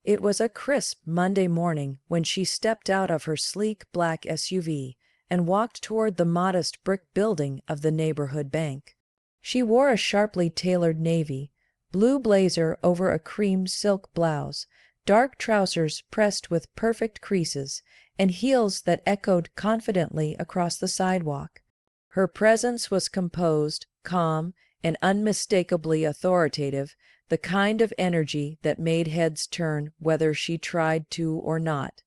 It was a crisp Monday morning when she stepped out of her sleek black SUV and walked toward the modest brick building of the neighborhood bank. She wore a sharply tailored navy blue blazer over a cream silk blouse, dark trousers pressed with perfect creases, and heels that echoed confidently across the sidewalk. Her presence was composed, calm, and unmistakably authoritative, the kind of energy that made heads turn whether she tried to or not.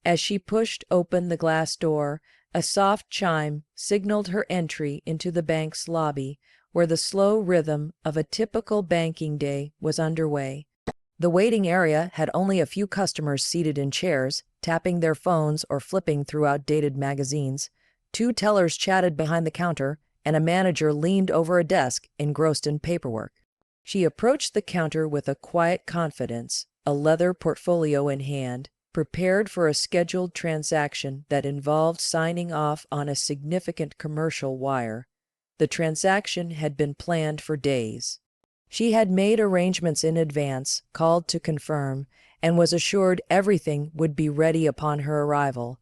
As she pushed open the glass door, a soft chime signaled her entry into the bank's lobby, where the slow rhythm of a typical banking day was underway. The waiting area had only a few customers seated in chairs, tapping their phones or flipping through outdated magazines. Two tellers chatted behind the counter, and a manager leaned over a desk, engrossed in paperwork. She approached the counter with a quiet confidence, a leather portfolio in hand, prepared for a scheduled transaction that involved signing off on a significant commercial wire. The transaction had been planned for days. She had made arrangements in advance, called to confirm, and was assured everything would be ready upon her arrival.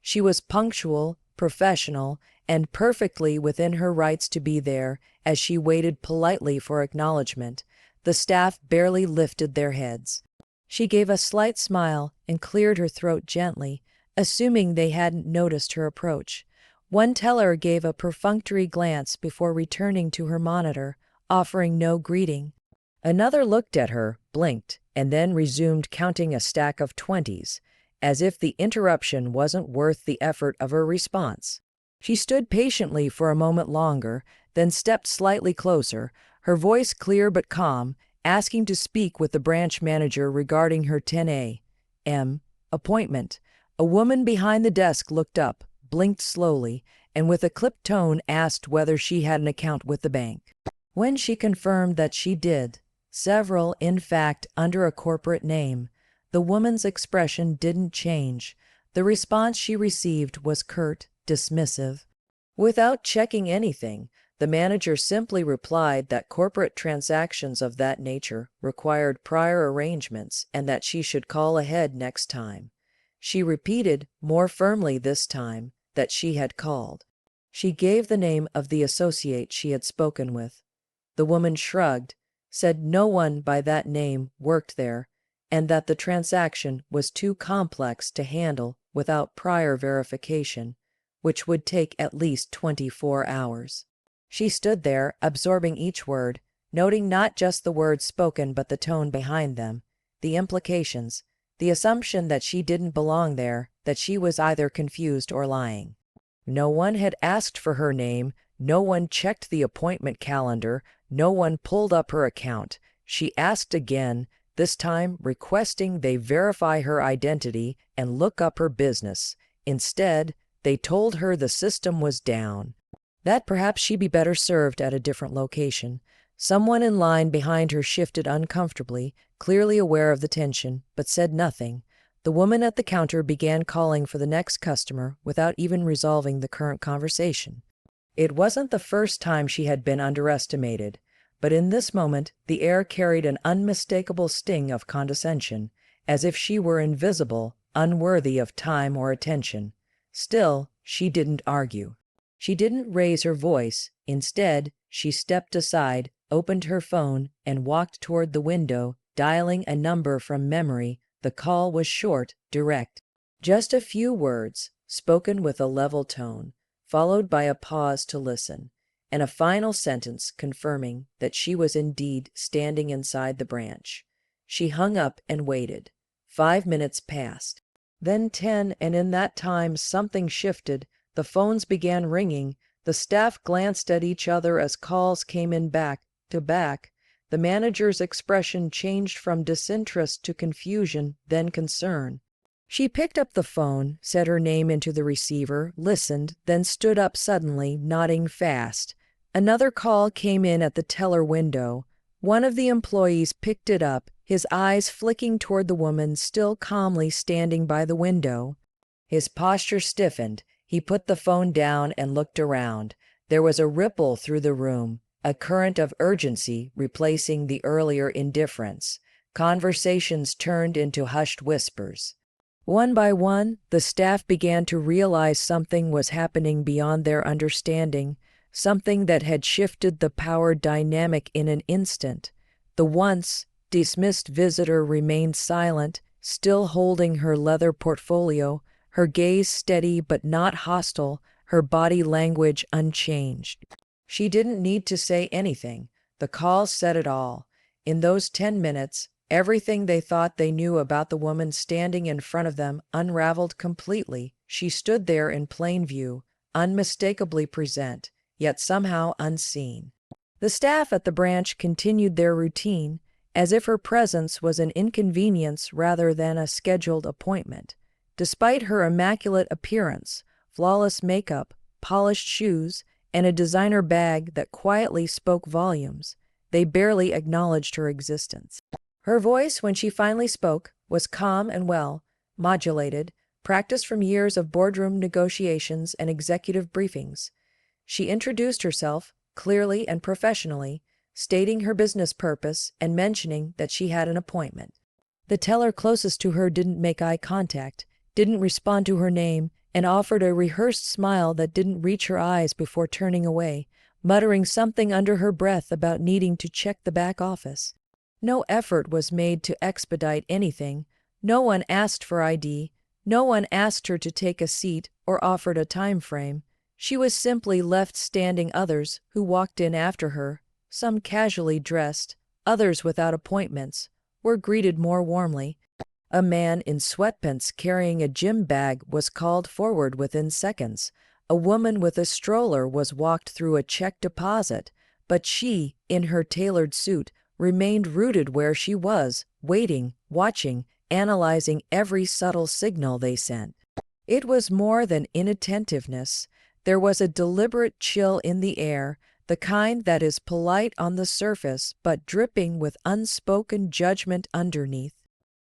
She was punctual, professional, and perfectly within her rights to be there. As she waited politely for acknowledgement, the staff barely lifted their heads. She gave a slight smile and cleared her throat gently, assuming they hadn't noticed her approach. One teller gave a perfunctory glance before returning to her monitor, offering no greeting. Another looked at her, blinked, and then resumed counting a stack of 20s, as if the interruption wasn't worth the effort of her response. She stood patiently for a moment longer, then stepped slightly closer, her voice clear but calm, asking to speak with the branch manager regarding her 10 a.m. appointment. A woman behind the desk looked up, blinked slowly, and with a clipped tone asked whether she had an account with the bank. When she confirmed that she did, several, in fact, under a corporate name, the woman's expression didn't change. The response she received was curt, dismissive. Without checking anything, the manager simply replied that corporate transactions of that nature required prior arrangements and that she should call ahead next time. She repeated, more firmly this time, that she had called. She gave the name of the associate she had spoken with. The woman shrugged, said no one by that name worked there, and that the transaction was too complex to handle without prior verification, which would take at least 24 hours. She stood there, absorbing each word, noting not just the words spoken but the tone behind them, the implications, the assumption that she didn't belong there, that she was either confused or lying. No one had asked for her name, no one checked the appointment calendar, no one pulled up her account. She asked again, this time requesting they verify her identity and look up her business. Instead, they told her the system was down, that perhaps she'd be better served at a different location. Someone in line behind her shifted uncomfortably, clearly aware of the tension, but said nothing. The woman at the counter began calling for the next customer without even resolving the current conversation. It wasn't the first time she had been underestimated, but in this moment the air carried an unmistakable sting of condescension, as if she were invisible, unworthy of time or attention. Still, she didn't argue. She didn't raise her voice. Instead, she stepped aside, opened her phone, and walked toward the window, dialing a number from memory. The call was short, direct. Just a few words, spoken with a level tone, followed by a pause to listen, and a final sentence confirming that she was indeed standing inside the branch. She hung up and waited. 5 minutes passed. Then 10, and in that time something shifted. The phones began ringing. The staff glanced at each other as calls came in back to back. The manager's expression changed from disinterest to confusion, then concern. She picked up the phone, said her name into the receiver, listened, then stood up suddenly, nodding fast. Another call came in at the teller window. One of the employees picked it up, his eyes flicking toward the woman still calmly standing by the window. His posture stiffened. He put the phone down and looked around. There was a ripple through the room, a current of urgency replacing the earlier indifference. Conversations turned into hushed whispers. One by one, the staff began to realize something was happening beyond their understanding, something that had shifted the power dynamic in an instant. The once dismissed visitor remained silent, still holding her leather portfolio, her gaze steady but not hostile, her body language unchanged. She didn't need to say anything. The call said it all. In those 10 minutes, everything they thought they knew about the woman standing in front of them unraveled completely. She stood there in plain view, unmistakably present, yet somehow unseen. The staff at the branch continued their routine, as if her presence was an inconvenience rather than a scheduled appointment. Despite her immaculate appearance, flawless makeup, polished shoes, and a designer bag that quietly spoke volumes, they barely acknowledged her existence. Her voice, when she finally spoke, was calm and well modulated, practiced from years of boardroom negotiations and executive briefings. She introduced herself, clearly and professionally, stating her business purpose and mentioning that she had an appointment. The teller closest to her didn't make eye contact, didn't respond to her name, and offered a rehearsed smile that didn't reach her eyes before turning away, muttering something under her breath about needing to check the back office. No effort was made to expedite anything. No one asked for ID. No one asked her to take a seat or offered a time frame. She was simply left standing. Others, who walked in after her, some casually dressed, others without appointments, were greeted more warmly. A man in sweatpants carrying a gym bag was called forward within seconds. A woman with a stroller was walked through a check deposit, but she, in her tailored suit, remained rooted where she was, waiting, watching, analyzing every subtle signal they sent. It was more than inattentiveness. There was a deliberate chill in the air, the kind that is polite on the surface but dripping with unspoken judgment underneath.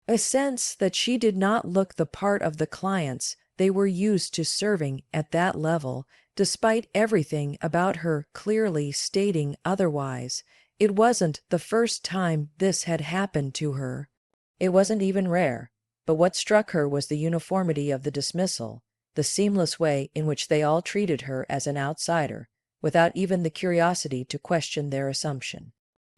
A sense that she did not look the part of the clients they were used to serving at that level, despite everything about her clearly stating otherwise. It wasn't the first time this had happened to her. It wasn't even rare. But what struck her was the uniformity of the dismissal, the seamless way in which they all treated her as an outsider, without even the curiosity to question their assumption.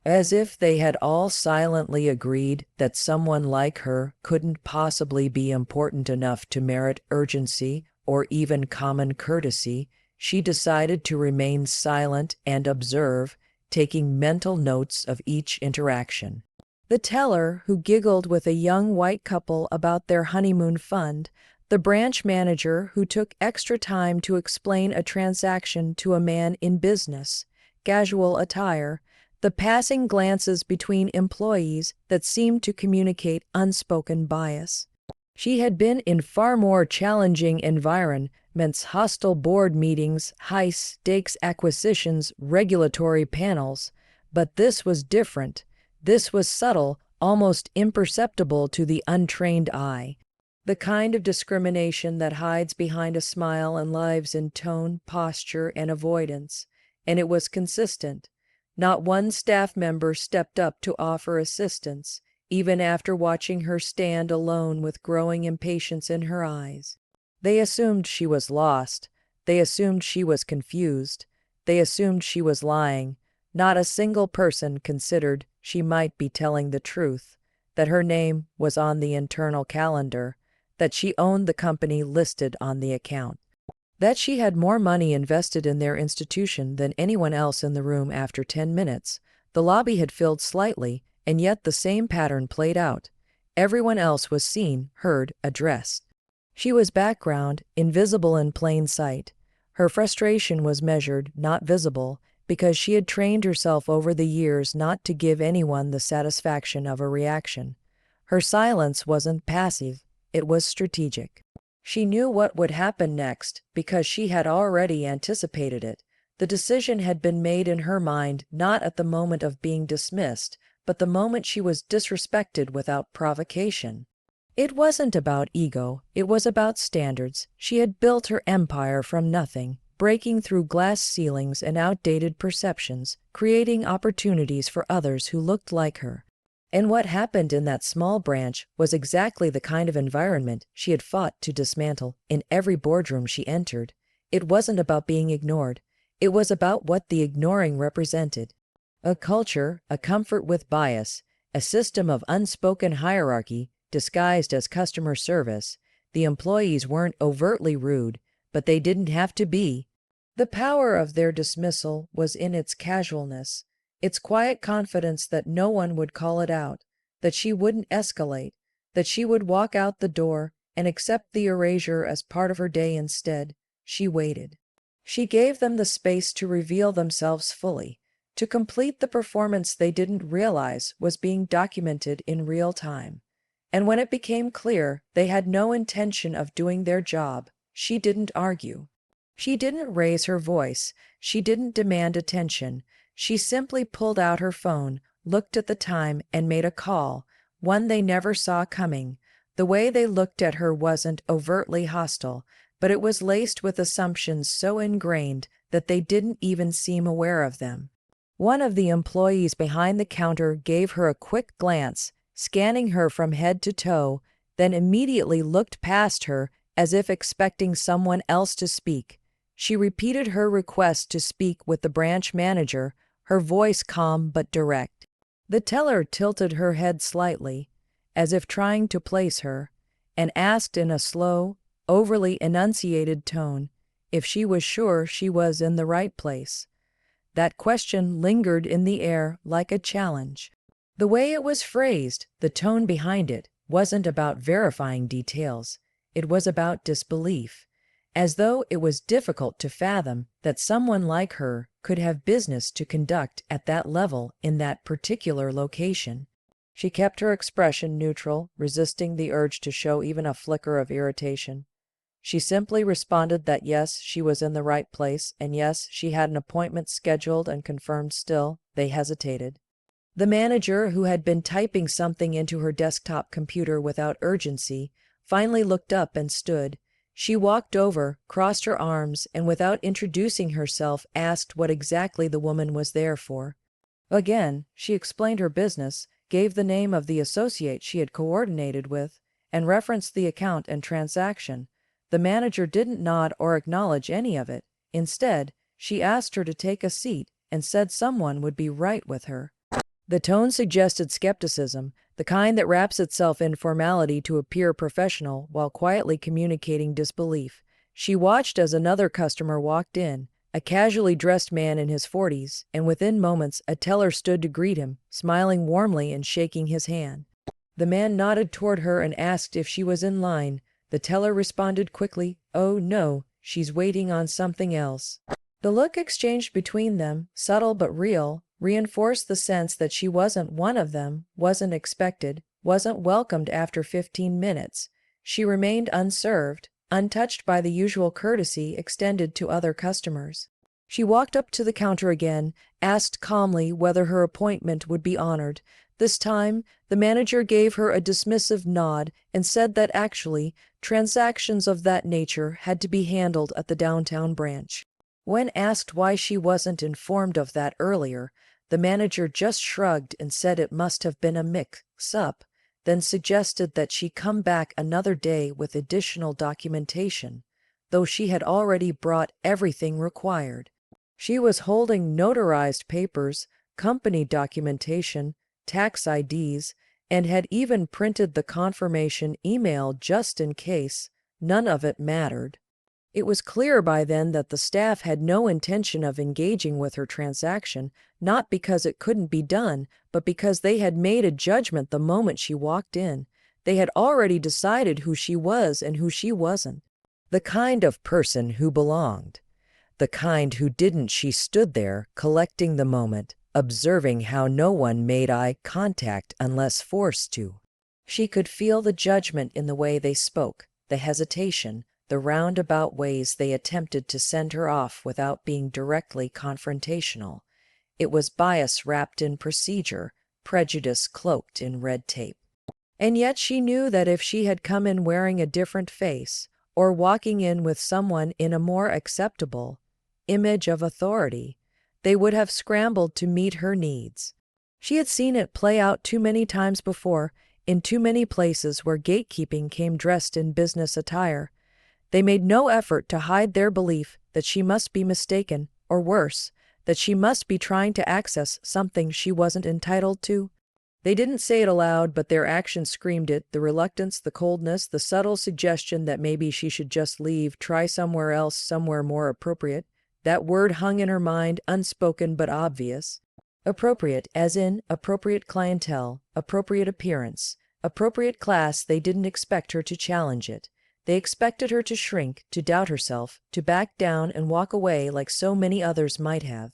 As if they had all silently agreed that someone like her couldn't possibly be important enough to merit urgency or even common courtesy, she decided to remain silent and observe, taking mental notes of each interaction. The teller, who giggled with a young white couple about their honeymoon fund, the branch manager who took extra time to explain a transaction to a man in business, casual attire, the passing glances between employees that seemed to communicate unspoken bias. She had been in far more challenging environments: hostile board meetings, high-stakes acquisitions, regulatory panels. But this was different. This was subtle, almost imperceptible to the untrained eye. The kind of discrimination that hides behind a smile and lives in tone, posture, and avoidance. And it was consistent. Not one staff member stepped up to offer assistance, even after watching her stand alone with growing impatience in her eyes. They assumed she was lost. They assumed she was confused. They assumed she was lying. Not a single person considered she might be telling the truth, that her name was on the internal calendar, that she owned the company listed on the account, that she had more money invested in their institution than anyone else in the room. After 10 minutes, the lobby had filled slightly, and yet the same pattern played out. Everyone else was seen, heard, addressed. She was background, invisible in plain sight. Her frustration was measured, not visible, because she had trained herself over the years not to give anyone the satisfaction of a reaction. Her silence wasn't passive, it was strategic. She knew what would happen next because she had already anticipated it. The decision had been made in her mind not at the moment of being dismissed, but the moment she was disrespected without provocation. It wasn't about ego, it was about standards. She had built her empire from nothing, breaking through glass ceilings and outdated perceptions, creating opportunities for others who looked like her. And what happened in that small branch was exactly the kind of environment she had fought to dismantle in every boardroom she entered. It wasn't about being ignored. It was about what the ignoring represented. A culture, a comfort with bias, a system of unspoken hierarchy disguised as customer service. The employees weren't overtly rude, but they didn't have to be. The power of their dismissal was in its casualness, its quiet confidence that no one would call it out, that she wouldn't escalate, that she would walk out the door and accept the erasure as part of her day instead. She waited. She gave them the space to reveal themselves fully, to complete the performance they didn't realize was being documented in real time. And when it became clear they had no intention of doing their job, she didn't argue. She didn't raise her voice. She didn't demand attention. She simply pulled out her phone, looked at the time, and made a call, one they never saw coming. The way they looked at her wasn't overtly hostile, but it was laced with assumptions so ingrained that they didn't even seem aware of them. One of the employees behind the counter gave her a quick glance, scanning her from head to toe, then immediately looked past her as if expecting someone else to speak. She repeated her request to speak with the branch manager, her voice calm but direct. The teller tilted her head slightly, as if trying to place her, and asked in a slow, overly enunciated tone if she was sure she was in the right place. That question lingered in the air like a challenge. The way it was phrased, the tone behind it, wasn't about verifying details. It was about disbelief, as though it was difficult to fathom that someone like her could have business to conduct at that level in that particular location. She kept her expression neutral, resisting the urge to show even a flicker of irritation. She simply responded that yes, she was in the right place, and yes, she had an appointment scheduled and confirmed still. They hesitated. The manager, who had been typing something into her desktop computer without urgency, finally looked up and stood. She walked over, crossed her arms, and without introducing herself asked what exactly the woman was there for. Again, she explained her business, gave the name of the associate she had coordinated with, and referenced the account and transaction. The manager didn't nod or acknowledge any of it. Instead, she asked her to take a seat and said someone would be right with her. The tone suggested skepticism, the kind that wraps itself in formality to appear professional while quietly communicating disbelief. She watched as another customer walked in, a casually dressed man in his 40s, and within moments a teller stood to greet him, smiling warmly and shaking his hand. The man nodded toward her and asked if she was in line. The teller responded quickly, "Oh, no, she's waiting on something else." The look exchanged between them, subtle but real, reinforced the sense that she wasn't one of them, wasn't expected, wasn't welcomed after 15 minutes. She remained unserved, untouched by the usual courtesy extended to other customers. She walked up to the counter again, asked calmly whether her appointment would be honored. This time, the manager gave her a dismissive nod and said that actually, transactions of that nature had to be handled at the downtown branch. When asked why she wasn't informed of that earlier, the manager just shrugged and said it must have been a mix-up, then suggested that she come back another day with additional documentation, though she had already brought everything required. She was holding notarized papers, company documentation, tax IDs, and had even printed the confirmation email just in case. None of it mattered. It was clear by then that the staff had no intention of engaging with her transaction, not because it couldn't be done, but because they had made a judgment the moment she walked in. They had already decided who she was and who she wasn't. The kind of person who belonged. The kind who didn't. She stood there, collecting the moment, observing how no one made eye contact unless forced to. She could feel the judgment in the way they spoke, the hesitation, the roundabout ways they attempted to send her off without being directly confrontational. It was bias wrapped in procedure, prejudice cloaked in red tape. And yet she knew that if she had come in wearing a different face, or walking in with someone in a more acceptable image of authority, they would have scrambled to meet her needs. She had seen it play out too many times before, in too many places where gatekeeping came dressed in business attire. They made no effort to hide their belief that she must be mistaken, or worse, that she must be trying to access something she wasn't entitled to. They didn't say it aloud, but their actions screamed it, the reluctance, the coldness, the subtle suggestion that maybe she should just leave, try somewhere else, somewhere more appropriate. That word hung in her mind, unspoken but obvious. Appropriate, as in appropriate clientele, appropriate appearance, appropriate class. They didn't expect her to challenge it. They expected her to shrink, to doubt herself, to back down and walk away like so many others might have.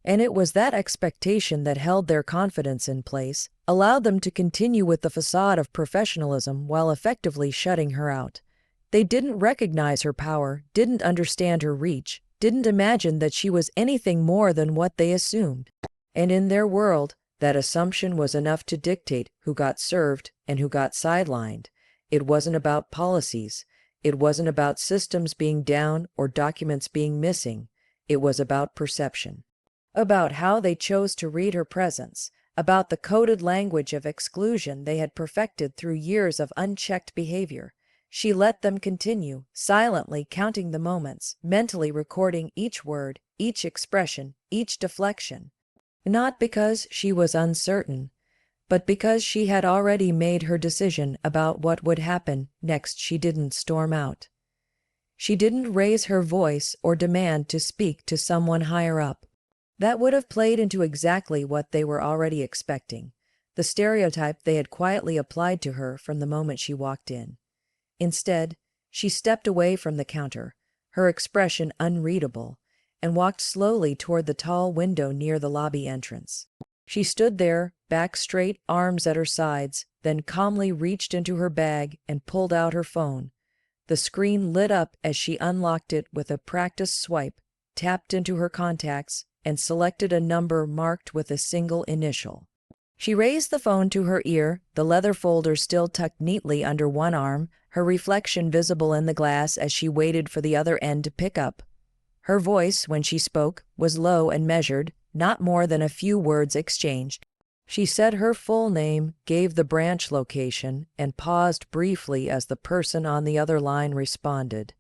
And it was that expectation that held their confidence in place, allowed them to continue with the facade of professionalism while effectively shutting her out. They didn't recognize her power, didn't understand her reach, didn't imagine that she was anything more than what they assumed. And in their world, that assumption was enough to dictate who got served and who got sidelined. It wasn't about policies. It wasn't about systems being down or documents being missing. It was about perception. About how they chose to read her presence, about the coded language of exclusion they had perfected through years of unchecked behavior. She let them continue, silently counting the moments, mentally recording each word, each expression, each deflection. Not because she was uncertain, but because she had already made her decision about what would happen next. She didn't storm out. She didn't raise her voice or demand to speak to someone higher up. That would have played into exactly what they were already expecting, the stereotype they had quietly applied to her from the moment she walked in. Instead, she stepped away from the counter, her expression unreadable, and walked slowly toward the tall window near the lobby entrance. She stood there, back straight, arms at her sides, then calmly reached into her bag and pulled out her phone. The screen lit up as she unlocked it with a practiced swipe, tapped into her contacts, and selected a number marked with a single initial. She raised the phone to her ear, the leather folder still tucked neatly under one arm, her reflection visible in the glass as she waited for the other end to pick up. Her voice, when she spoke, was low and measured, not more than a few words exchanged. She said her full name, gave the branch location, and paused briefly as the person on the other line responded.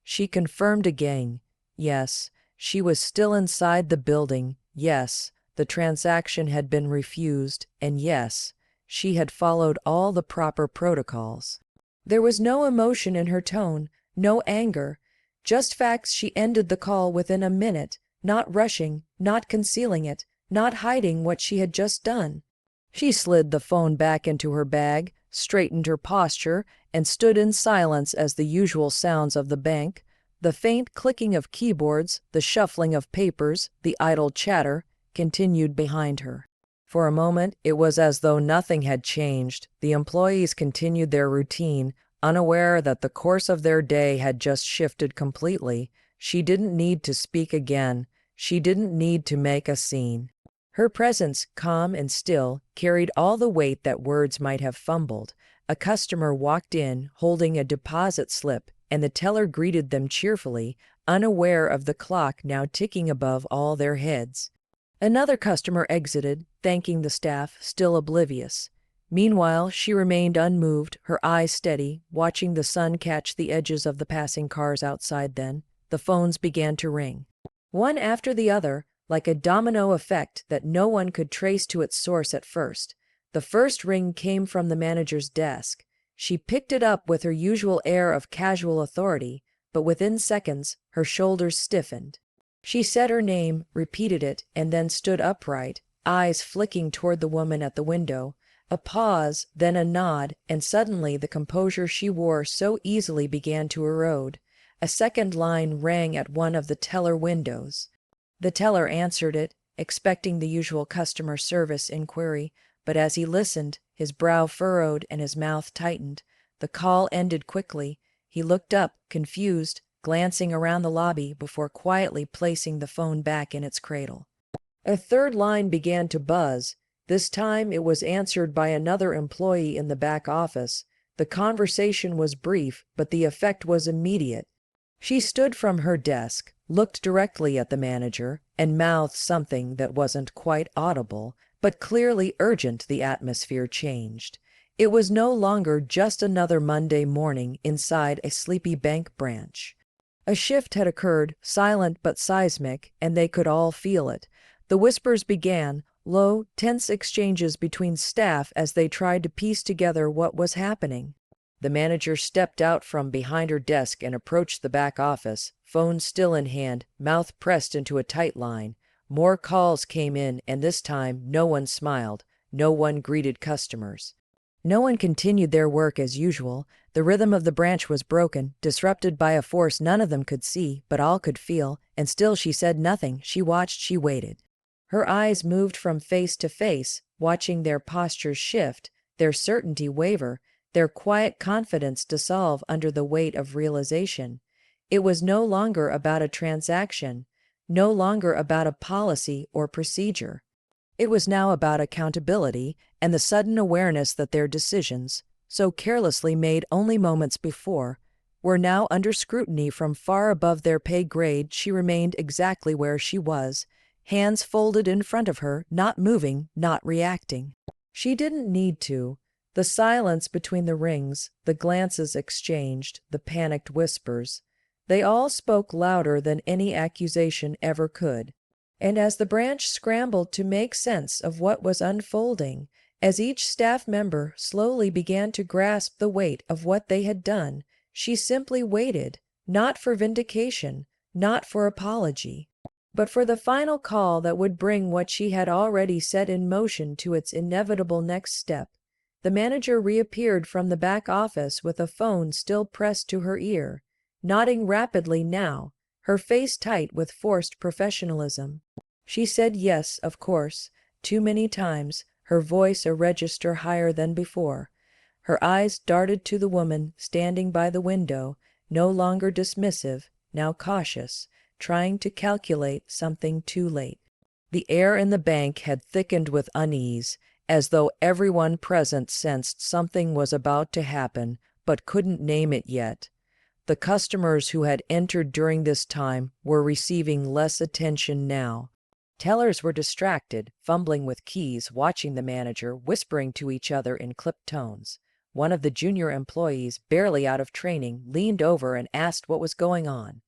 She confirmed again. Yes, she was still inside the building. Yes, the transaction had been refused, and yes, she had followed all the proper protocols. There was no emotion in her tone, no anger, just facts. She ended the call within a minute, not rushing, not concealing it, not hiding what she had just done. She slid the phone back into her bag, straightened her posture, and stood in silence as the usual sounds of the bank, the faint clicking of keyboards, the shuffling of papers, the idle chatter, continued behind her. For a moment, it was as though nothing had changed. The employees continued their routine, unaware that the course of their day had just shifted completely. She didn't need to speak again. She didn't need to make a scene. Her presence, calm and still, carried all the weight that words might have fumbled. A customer walked in, holding a deposit slip, and the teller greeted them cheerfully, unaware of the clock now ticking above all their heads. Another customer exited, thanking the staff, still oblivious. Meanwhile, she remained unmoved, her eyes steady, watching the sun catch the edges of the passing cars outside. Then, the phones began to ring. One after the other, like a domino effect that no one could trace to its source at first. The first ring came from the manager's desk. She picked it up with her usual air of casual authority, but within seconds, her shoulders stiffened. She said her name, repeated it, and then stood upright, eyes flicking toward the woman at the window. A pause, then a nod, and suddenly the composure she wore so easily began to erode. A second line rang at one of the teller windows. The teller answered it, expecting the usual customer service inquiry, but as he listened, his brow furrowed and his mouth tightened. The call ended quickly. He looked up, confused, glancing around the lobby before quietly placing the phone back in its cradle. A third line began to buzz. This time it was answered by another employee in the back office. The conversation was brief, but the effect was immediate. She stood from her desk, looked directly at the manager, and mouthed something that wasn't quite audible, But clearly urgent, the atmosphere changed. It was no longer just another Monday morning inside a sleepy bank branch. A shift had occurred, silent but seismic, and they could all feel it. The whispers began, low, tense exchanges between staff as they tried to piece together what was happening. The manager stepped out from behind her desk and approached the back office, phone still in hand, mouth pressed into a tight line. More calls came in, and this time no one smiled, no one greeted customers. No one continued their work as usual. The rhythm of the branch was broken, disrupted by a force none of them could see, but all could feel, and still she said nothing. She watched, she waited. Her eyes moved from face to face, watching their postures shift, their certainty waver, their quiet confidence dissolve under the weight of realization. It was no longer about a transaction, no longer about a policy or procedure. It was now about accountability and the sudden awareness that their decisions, so carelessly made only moments before, were now under scrutiny from far above their pay grade. She remained exactly where she was, hands folded in front of her, not moving, not reacting. She didn't need to. The silence between the rings, the glances exchanged, the panicked whispers, they all spoke louder than any accusation ever could. And as the branch scrambled to make sense of what was unfolding, as each staff member slowly began to grasp the weight of what they had done, she simply waited, not for vindication, not for apology, but for the final call that would bring what she had already set in motion to its inevitable next step. The manager reappeared from the back office with a phone still pressed to her ear, nodding rapidly now, her face tight with forced professionalism. She said yes, of course, too many times, her voice a register higher than before. Her eyes darted to the woman standing by the window, no longer dismissive, now cautious, trying to calculate something too late. The air in the bank had thickened with unease, as though everyone present sensed something was about to happen, but couldn't name it yet. The customers who had entered during this time were receiving less attention now. Tellers were distracted, fumbling with keys, watching the manager, whispering to each other in clipped tones. One of the junior employees, barely out of training, leaned over and asked what was going on.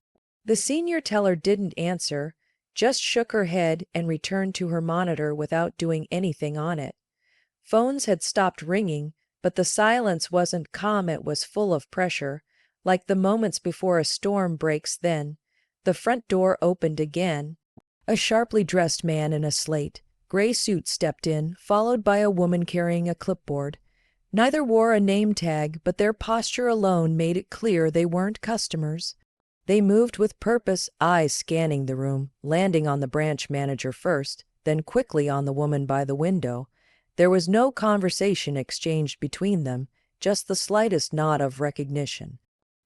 The senior teller didn't answer, just shook her head and returned to her monitor without doing anything on it. Phones had stopped ringing, but the silence wasn't calm, it was full of pressure, like the moments before a storm breaks. Then the front door opened again. A sharply dressed man in a slate gray suit stepped in, followed by a woman carrying a clipboard. Neither wore a name tag, but their posture alone made it clear they weren't customers. They moved with purpose, eyes scanning the room, landing on the branch manager first, then quickly on the woman by the window. There was no conversation exchanged between them, just the slightest nod of recognition.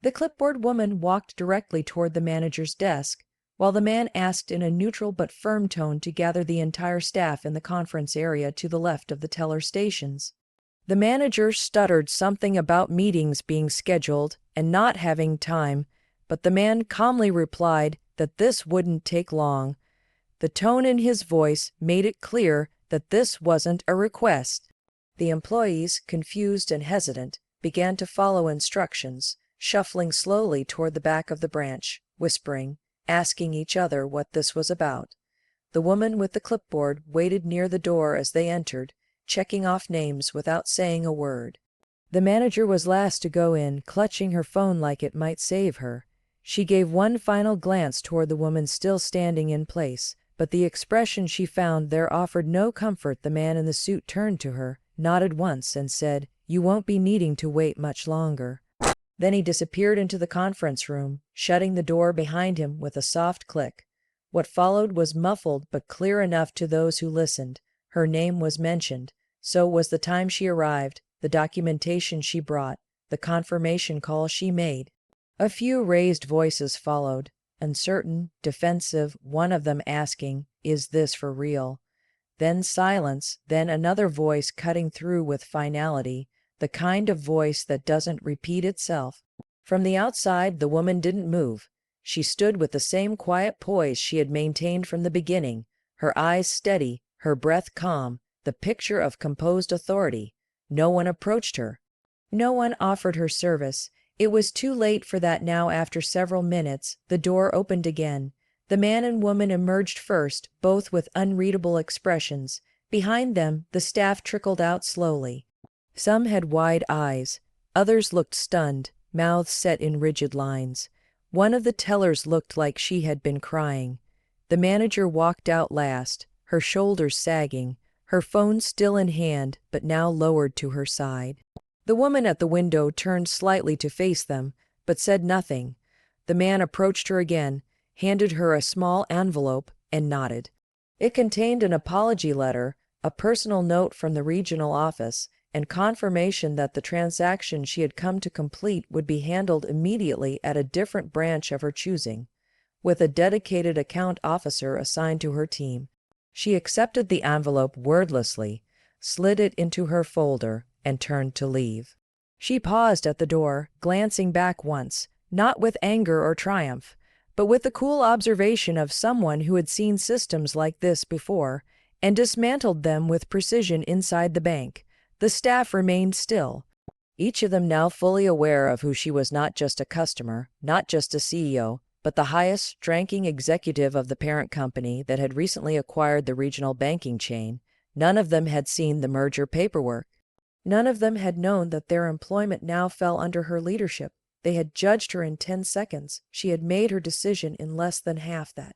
The clipboard woman walked directly toward the manager's desk, while the man asked in a neutral but firm tone to gather the entire staff in the conference area to the left of the teller stations. The manager stuttered something about meetings being scheduled and not having time, but the man calmly replied that this wouldn't take long. The tone in his voice made it clear that this wasn't a request. The employees, confused and hesitant, began to follow instructions, shuffling slowly toward the back of the branch, whispering, asking each other what this was about. The woman with the clipboard waited near the door as they entered, checking off names without saying a word. The manager was last to go in, clutching her phone like it might save her. She gave one final glance toward the woman still standing in place, but the expression she found there offered no comfort. The man in the suit turned to her, nodded once, and said, "You won't be needing to wait much longer." Then he disappeared into the conference room, shutting the door behind him with a soft click. What followed was muffled but clear enough to those who listened. Her name was mentioned. So was the time she arrived, the documentation she brought, the confirmation call she made. A few raised voices followed, uncertain, defensive, one of them asking, "Is this for real?" Then silence, then another voice cutting through with finality, the kind of voice that doesn't repeat itself. From the outside, the woman didn't move. She stood with the same quiet poise she had maintained from the beginning, her eyes steady, her breath calm, the picture of composed authority. No one approached her. No one offered her service. It was too late for that now. After several minutes, the door opened again. The man and woman emerged first, both with unreadable expressions. Behind them, the staff trickled out slowly. Some had wide eyes. Others looked stunned, mouths set in rigid lines. One of the tellers looked like she had been crying. The manager walked out last, her shoulders sagging, her phone still in hand but now lowered to her side. The woman at the window turned slightly to face them, but said nothing. The man approached her again, handed her a small envelope, and nodded. It contained an apology letter, a personal note from the regional office, and confirmation that the transaction she had come to complete would be handled immediately at a different branch of her choosing, with a dedicated account officer assigned to her team. She accepted the envelope wordlessly, slid it into her folder, and turned to leave. She paused at the door, glancing back once, not with anger or triumph, but with the cool observation of someone who had seen systems like this before and dismantled them with precision inside the bank. The staff remained still, each of them now fully aware of who she was, not just a customer, not just a CEO, but the highest-ranking executive of the parent company that had recently acquired the regional banking chain. None of them had seen the merger paperwork. None of them had known that their employment now fell under her leadership. They had judged her in 10 seconds. She had made her decision in less than half that.